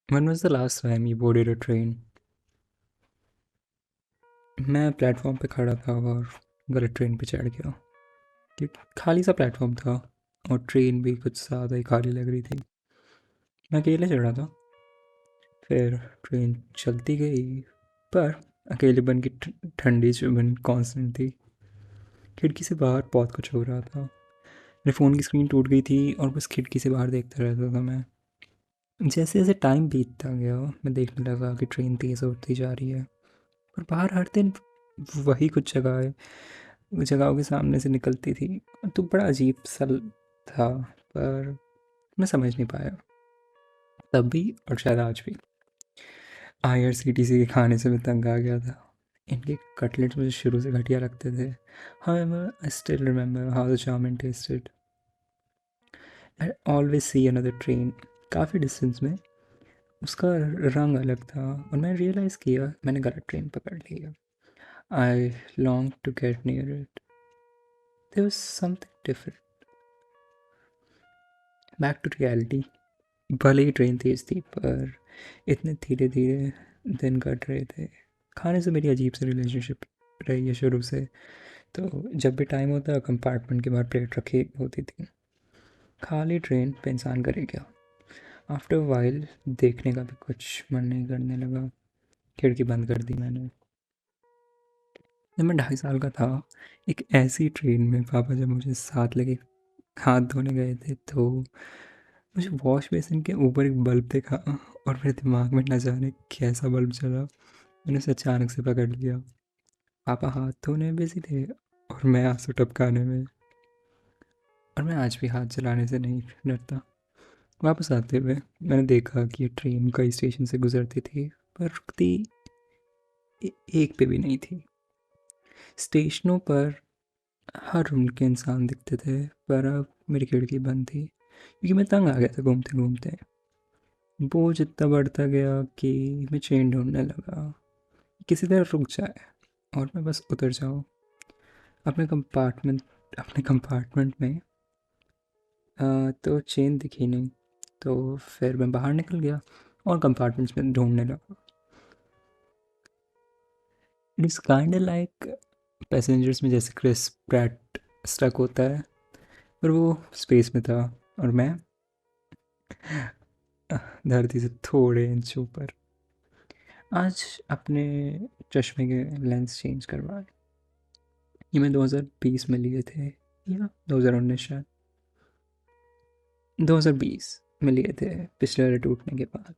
When was the last time you boarded a train? मैं platform पे खड़ा था और गलत ट्रेन पे चढ़ गया क्योंकि खाली सा प्लेटफॉर्म था और ट्रेन भी कुछ ज़्यादा ही खाली लग रही थी। मैं अकेले चढ़ा था। फिर ट्रेन चलती गई पर अकेलेपन की ठंडी चुभन कांस्टेंट थी। खिड़की से बाहर बहुत कुछ हो रहा था। मेरे फ़ोन की स्क्रीन टूट गई थी और बस खिड़की से बाहर देखता रहता था मैं। जैसे जैसे टाइम बीतता गया मैं देखने लगा कि ट्रेन तेज़ होती जा रही है और बाहर हर दिन वही कुछ जगहों के सामने से निकलती थी। तो बड़ा अजीब सा था पर मैं समझ नहीं पाया तब भी और शायद आज भी। IRCTC के खाने से मैं तंग आ गया था। इनके कटलेट्स मुझे शुरू से घटिया लगते थे। However, I still remember how the chow mein tasted. I always see another train काफ़ी डिस्टेंस में। उसका रंग अलग था और मैंने रियलाइज़ किया मैंने गलत ट्रेन पकड़ ली है। I longed to get near it. There was something different. Back to reality. भले ही ट्रेन तेज़ थी पर इतने धीरे धीरे दिन कट रहे थे। खाने से मेरी अजीब सी रिलेशनशिप रही है शुरू से। तो जब भी टाइम होता कंपार्टमेंट के बाहर प्लेट रखी होती थी। खाली ट्रेन पे इंसान करे क्या। आफ्टर वाइल देखने का भी कुछ मन नहीं करने लगा। खिड़की बंद कर दी मैंने। जब मैं 2.5 साल का था एक ऐसी ट्रेन में पापा जब मुझे साथ लेके हाथ धोने गए थे तो मुझे वॉश बेसिन के ऊपर एक बल्ब देखा और मेरे दिमाग में न जाने कैसा बल्ब चला। मैंने उसे अचानक से पकड़ लिया। पापा हाथ धोने में बिजी थे और मैं आंसू टपकाने में। और मैं आज भी हाथ जलाने से नहीं डरता। वापस आते हुए मैंने देखा कि ये ट्रेन कई स्टेशन से गुजरती थी पर रुकती एक पे भी नहीं थी। स्टेशनों पर हर उम्र के इंसान दिखते थे पर अब मेरी खिड़की बंद थी क्योंकि मैं तंग आ गया था घूमते घूमते। बोझ इतना बढ़ता गया कि मैं चेन ढूंढने लगा किसी तरह रुक जाए और मैं बस उतर जाऊँ अपने कंपार्टमेंट में। तो चेन दिखी नहीं तो फिर मैं बाहर निकल गया और कंपार्टमेंट्स में ढूंढने लगा। It is kind like passengers में जैसे क्रिस प्रैट स्टक होता है पर वो स्पेस में था और मैं धरती से थोड़े इंच ऊपर। आज अपने चश्मे के लेंस चेंज करवाए। ये मैं 2020 में लिए थे या 2019 शायद। 2020 में लिए थे पिछले वाले टूटने के बाद।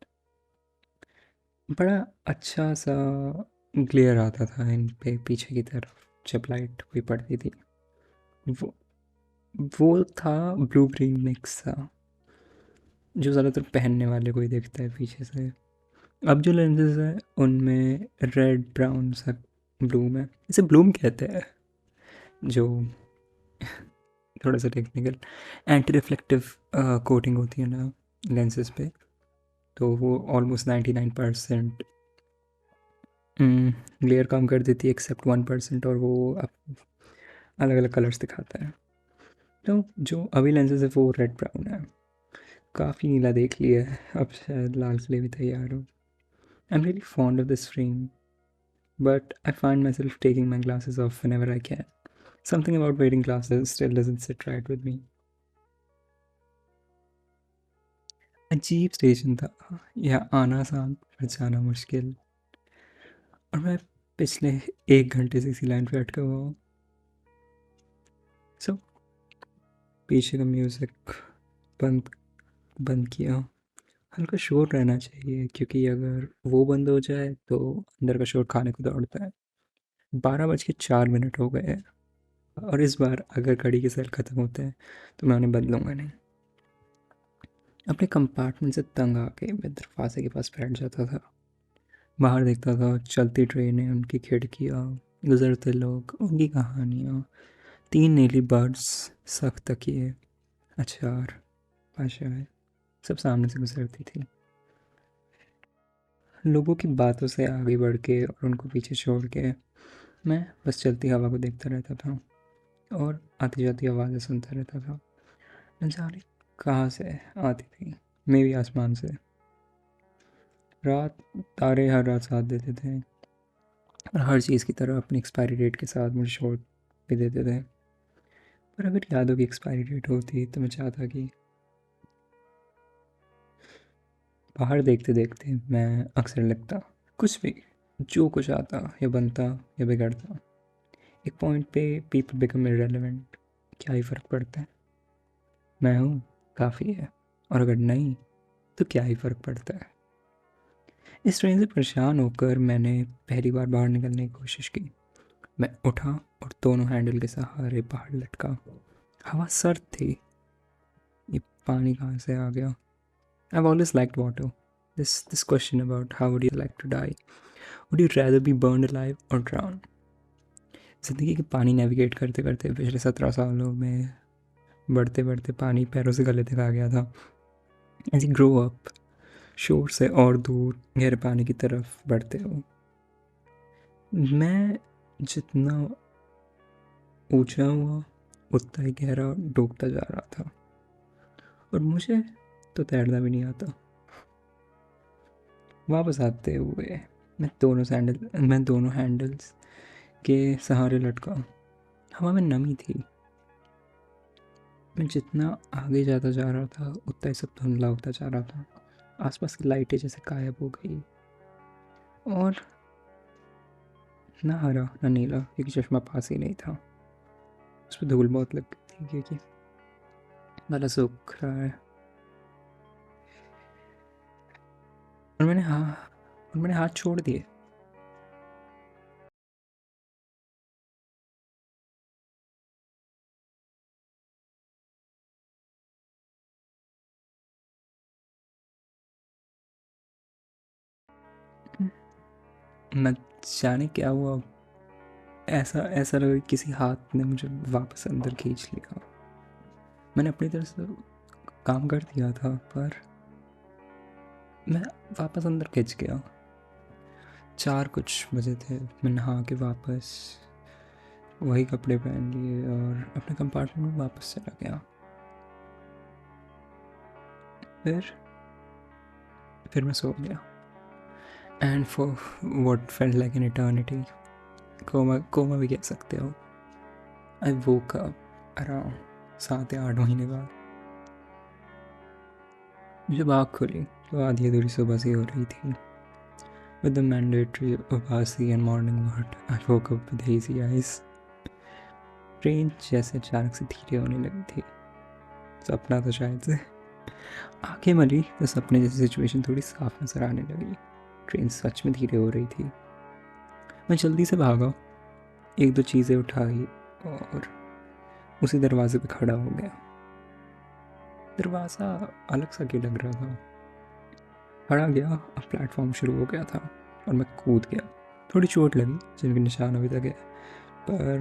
बड़ा अच्छा सा ग्लेयर आता था इन पे पीछे की तरफ जब लाइट कोई पड़ती थी। वो वो था ब्लू ग्रीन मिक्स सा जो ज़्यादातर पहनने वाले को ही देखता है पीछे से। अब जो लेंसेज है उनमें रेड ब्राउन सा ब्लूम है। इसे ब्लूम कहते हैं जो थोड़ा सा टेक्निकल एंटी रिफ्लेक्टिव कोटिंग होती है ना लेंसेज पे। तो वो ऑलमोस्ट 99% ग्लेयर कम कर देती है एक्सेप्ट 1% और वो अलग अलग कलर्स दिखाता है। तो जो अभी लेंसेज है वो रेड ब्राउन है। काफ़ी नीला देख लिया है अब शायद लाल के लिए भी तैयार हो। I am really fond of this frame but I find myself taking my glasses off whenever I can. Something about wearing glasses still doesn't sit right with me. अजीब स्टेशन था। यहाँ आना आसान पर जाना मुश्किल और मैं पिछले 1 घंटे से इसी लाइन पे अटका हुआ हूँ। सो पीछे का म्यूज़िक बंद बंद किया। हल्का शोर रहना चाहिए क्योंकि अगर वो बंद हो जाए तो अंदर का शोर खाने को दौड़ता है। 12 बज के 4 मिनट हो गए हैं और इस बार अगर घड़ी के सेल ख़त्म होते हैं तो मैं उन्हें बदलूंगा नहीं। अपने कंपार्टमेंट से तंग आके मैं दरवाजे के पास बैठ जाता था। बाहर देखता था चलती ट्रेनें, उनकी खिड़कियाँ, गुजरते लोग, उनकी कहानियाँ। 3 नीली बर्ड्स, सख्त तकिए, अचार, आशाएं सब सामने से गुजरती थी। लोगों की बातों से आगे बढ़ के और उनको पीछे छोड़ के मैं बस चलती हवा को देखता रहता था और आती जाती आवाज़ें सुनता रहता था। न जाने कहाँ से आती थी, मे भी आसमान से। रात तारे हर रात साथ देते थे और हर चीज़ की तरह अपनी एक्सपायरी डेट के साथ मुझे छोड़ भी देते थे। पर अगर यादों की एक्सपायरी डेट होती तो मैं चाहता कि बाहर देखते देखते मैं अक्सर लिखता कुछ भी, जो कुछ आता या बनता या बिगड़ता। एक पॉइंट पे पीपल बिकम इररेलेवेंट, क्या ही फ़र्क पड़ता है, मैं हूँ काफ़ी है, और अगर नहीं तो क्या ही फ़र्क पड़ता है। इस ट्रेन से परेशान होकर मैंने पहली बार बाहर निकलने की कोशिश की। मैं उठा और दोनों हैंडल के सहारे बाहर लटका। हवा सर्द थी। ये पानी कहाँ से आ गया? I've always liked water. This question about how would you like to die? Would you rather be burned alive or drown? ज़िंदगी के पानी नेविगेट करते करते पिछले 17 सालों में बढ़ते बढ़ते पानी पैरों से गले तक आ गया था। एज यू ग्रो अप, शोर से और दूर गहरे पानी की तरफ बढ़ते हो। मैं जितना ऊंचा हुआ उतना ही गहरा डूबता जा रहा था, और मुझे तो तैरना भी नहीं आता। वापस आते हुए मैं दोनों हैंडल्स के सहारे लटका। हवा में नमी थी। मैं जितना आगे जाता जा रहा था उतना ही सब धुंधला होता जा रहा था। आसपास की लाइटें जैसे गायब हो गई, और ना हरा ना नीला, क्योंकि चश्मा पास ही नहीं था। उस पर धूल बहुत लग गई थी क्योंकि गला सूख रहा है। और मैंने हाथ छोड़ दिए। न जाने क्या हुआ, ऐसा ऐसा लगा कि किसी हाथ ने मुझे वापस अंदर खींच लिया। मैंने अपनी तरफ से काम कर दिया था, पर मैं वापस अंदर खिंच गया। 4 कुछ बजे थे। मैं नहा के वापस वही कपड़े पहन लिए और अपने कंपार्टमेंट में वापस चला गया। फिर मैं सो गया। And for what felt like an eternity, coma भी कह सकते हो, आई वोक अप अराउंड 7 या 8 महीने बाद। जब आँख खुली तो आधी अधूरी सुबह सी हो रही थी। With the mandatory Upasi and morning word, I woke up with hazy eyes. Train जैसे अचानक से धीरे होने लगी थी। सपना था शायद से। आंखें मली तो सपने जैसी सिचुएशन थोड़ी साफ नजर आने लगी। ट्रेन सच में धीरे हो रही थी। मैं जल्दी से भागा, एक दो चीज़ें उठाई और उसी दरवाजे पे खड़ा हो गया। दरवाज़ा अलग सा क्यों लग रहा था। खड़ा गया, अब प्लेटफॉर्म शुरू हो गया था और मैं कूद गया। थोड़ी चोट लगी जिनके निशान अभी तक है, पर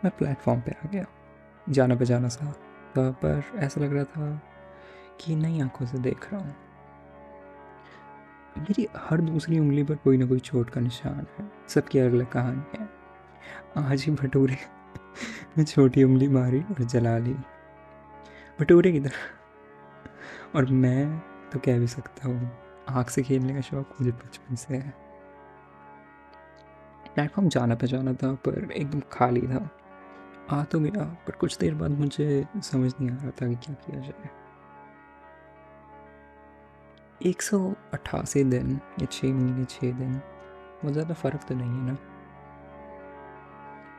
मैं प्लेटफॉर्म पे आ गया। जाना पहचाना सा था, पर ऐसा लग रहा था कि नई आंखों से देख रहा हूँ। मेरी हर दूसरी उंगली पर कोई ना कोई चोट का निशान है। सबकी अलग अलग कहानी है। आज ही भटूरे में छोटी उंगली मारी और जला ली, भटूरे की तरह। और मैं तो कह भी सकता हूँ, आँख से खेलने का शौक मुझे बचपन से है। प्लेटफॉर्म जाना पहचाना था पर एकदम खाली था। आ तो गया, पर कुछ देर बाद मुझे समझ नहीं आ रहा था कि क्या किया जाए। 188 दिन या 6 महीने 6 दिन, बहुत ज़्यादा फ़र्क तो नहीं है ना।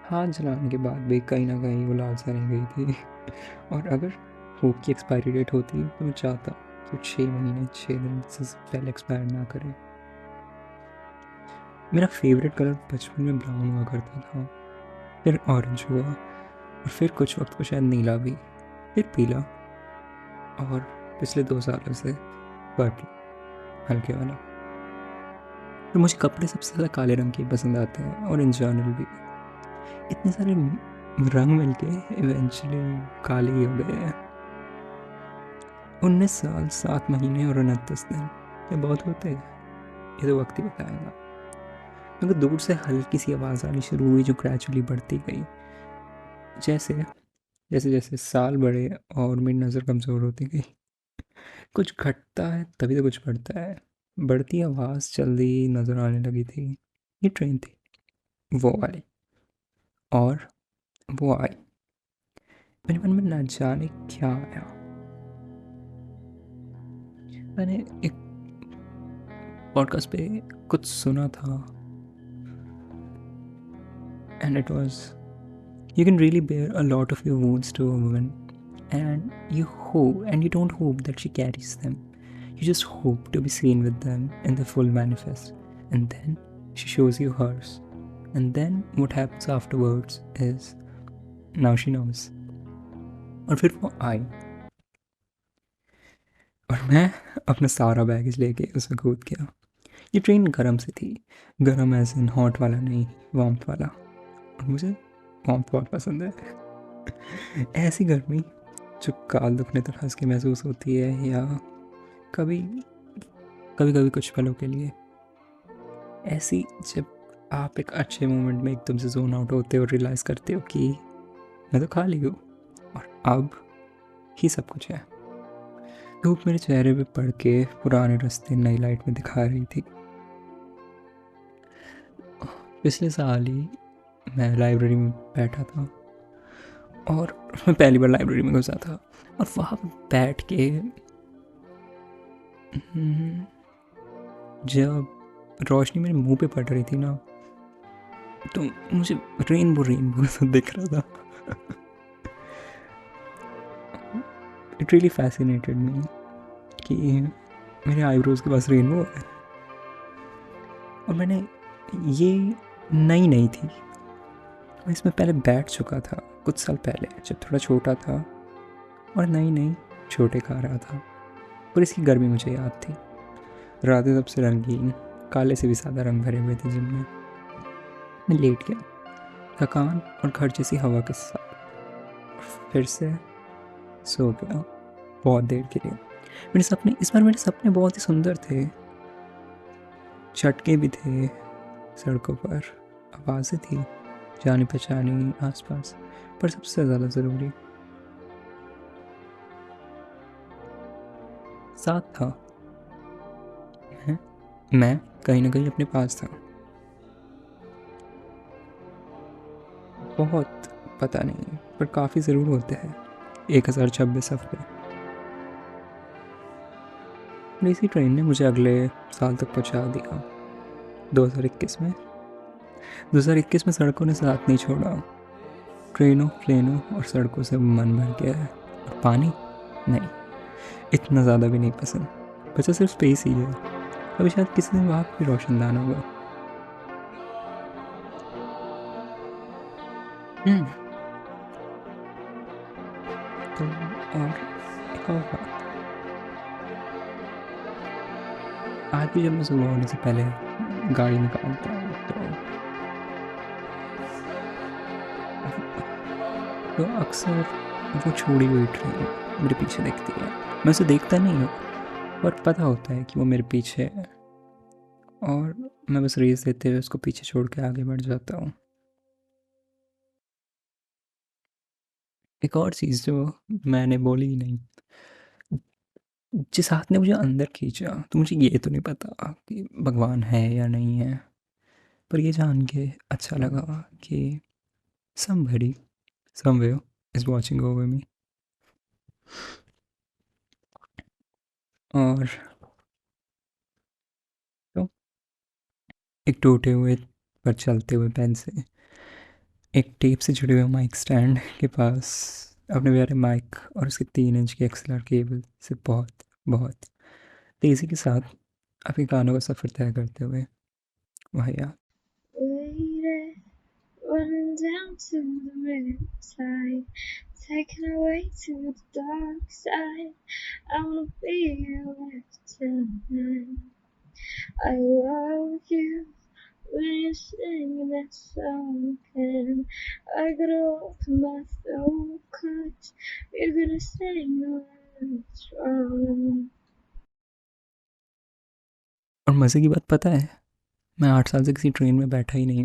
हाथ जलाने के बाद भी कहीं ना कहीं वो लालसा रह गई थी। और अगर होप की एक्सपायरी डेट होती तो मैं चाहता कि 6 महीने 6 दिन से पहले एक्सपायर ना करे। मेरा फेवरेट कलर बचपन में ब्राउन हुआ करता था, फिर ऑरेंज हुआ, और फिर कुछ वक्त को शायद नीला भी, फिर पीला, और पिछले 2 सालों से पर्पल, हल्के वाला। तो मुझे कपड़े सबसे ज़्यादा काले रंग के पसंद आते हैं, और इन जनरल भी। इतने सारे रंग मिलके इवेंचुअली काले ही हो गए हैं। 19 साल 7 महीने और 29 दिन, ये बहुत होते हैं, ये तो वक्त ही बताएगा। मगर दूर से हल्की सी आवाज़ आनी शुरू हुई जो ग्रेजुअली बढ़ती गई। जैसे जैसे जैसे साल बढ़े और मेरी नज़र कमज़ोर होती गई। कुछ घटता है तभी तो कुछ बढ़ता है। बढ़ती आवाज़ जल्दी नज़र आने लगी थी। ये ट्रेन थी, वो वाली, और वो आई। मेरे मन में ना जाने क्या आया। मैंने एक पॉडकास्ट पे कुछ सुना था, and it was, you can really bear a lot of your wounds to a woman, and you don't hope that she carries them. You just hope to be seen with them in the full manifest, and then she shows you hers, and then what happens afterwards is, now she knows. और फिर वो आई, और मैं अपना सारा baggage लेके उसमें कूद गया। ये ट्रेन गर्म सी थी, गर्म एज इन हॉट वाला नहीं, वार्मथ वाला, और मुझे वार्मथ बहुत पसंद है। ऐसी गर्मी जो काल दुखने तक हंस के महसूस होती है, या कभी कभी कभी कुछ पलों के लिए, ऐसी जब आप एक अच्छे मोमेंट में एकदम से जोन आउट होते हो और रियलाइज़ करते हो कि मैं तो खाली हूँ और अब ही सब कुछ है। धूप मेरे चेहरे पे पड़ के पुराने रास्ते नई लाइट में दिखा रही थी। पिछले साल ही मैं लाइब्रेरी में बैठा था, और मैं पहली बार लाइब्रेरी में घुसा था, और वहाँ पे बैठ के जब रोशनी मेरे मुंह पे पड़ रही थी ना, तो मुझे रेनबो रेनबो सा दिख रहा था। इट रियली फैसिनेटेड मी कि मेरे आईब्रोज के पास रेनबो है। और मैंने, ये नई नहीं थी, मैं इसमें पहले बैठ चुका था कुछ साल पहले जब थोड़ा छोटा था, और नई नई छोटे खा रहा था, पर इसकी गर्मी मुझे याद थी। रातें सबसे रंगीन, काले से भी ज़्यादा रंग भरे हुए थे जिनमें। मैं लेट गया, थकान और घर जैसी हवा के साथ, फिर से सो गया बहुत देर के लिए। मेरे सपने, इस बार मेरे सपने बहुत ही सुंदर थे। झटके भी थे सड़कों पर, आवाज़ें थी जानी पहचानी आसपास, पर सबसे ज़्यादा ज़रूरी साथ था। मैं कहीं ना कहीं अपने पास था। बहुत पता नहीं, पर काफ़ी ज़रूर होते हैं 1026 हफ्ते। इसी ट्रेन ने मुझे अगले साल तक पहुंचा दिया। 2021 में 2021 में सड़कों ने साथ नहीं छोड़ा। ट्रेनों, प्लेनों और सड़कों से मन भर गया है, और पानी नहीं, इतना ज़्यादा भी नहीं पसंद। बचा सिर्फ स्पेस ही है। अभी शायद किसी दिन वहाँ भी रोशनदान होगा। तो और एक और बात, आज भी जब मैं सुबह होने से पहले गाड़ी निकालता हूँ, तो अक्सर वो छोड़ी हुई ट्रेन मेरे पीछे दिखती है। मैं उसे देखता नहीं हूँ, पर पता होता है कि वो मेरे पीछे है, और मैं बस रेस देते हुए उसको पीछे छोड़ के आगे बढ़ जाता हूँ। एक और चीज़ जो मैंने बोली ही नहीं, जिस हाथ ने मुझे अंदर खींचा, तो मुझे ये तो नहीं पता कि भगवान है या नहीं है, पर ये जान के अच्छा लगा कि somebody somewhere is watching over me। और तो एक टूटे हुए पर चलते हुए पेन से, एक टेप से जुड़े हुए माइक स्टैंड के पास, अपने प्यारे माइक और उसके 3 इंच के एक्सएलआर केबल से बहुत बहुत तेज़ी के साथ अपने गानों का सफ़र तय करते हुए भैया। Running down to the riverside, taken away to the dark side. I wanna be your life tonight. I love you when you sing that song again. I gotta open my throat 'cause you're gonna sing the words wrong. और मज़े की बात पता है, मैं 8 साल से किसी ट्रेन में बैठा ही नहीं हूँ।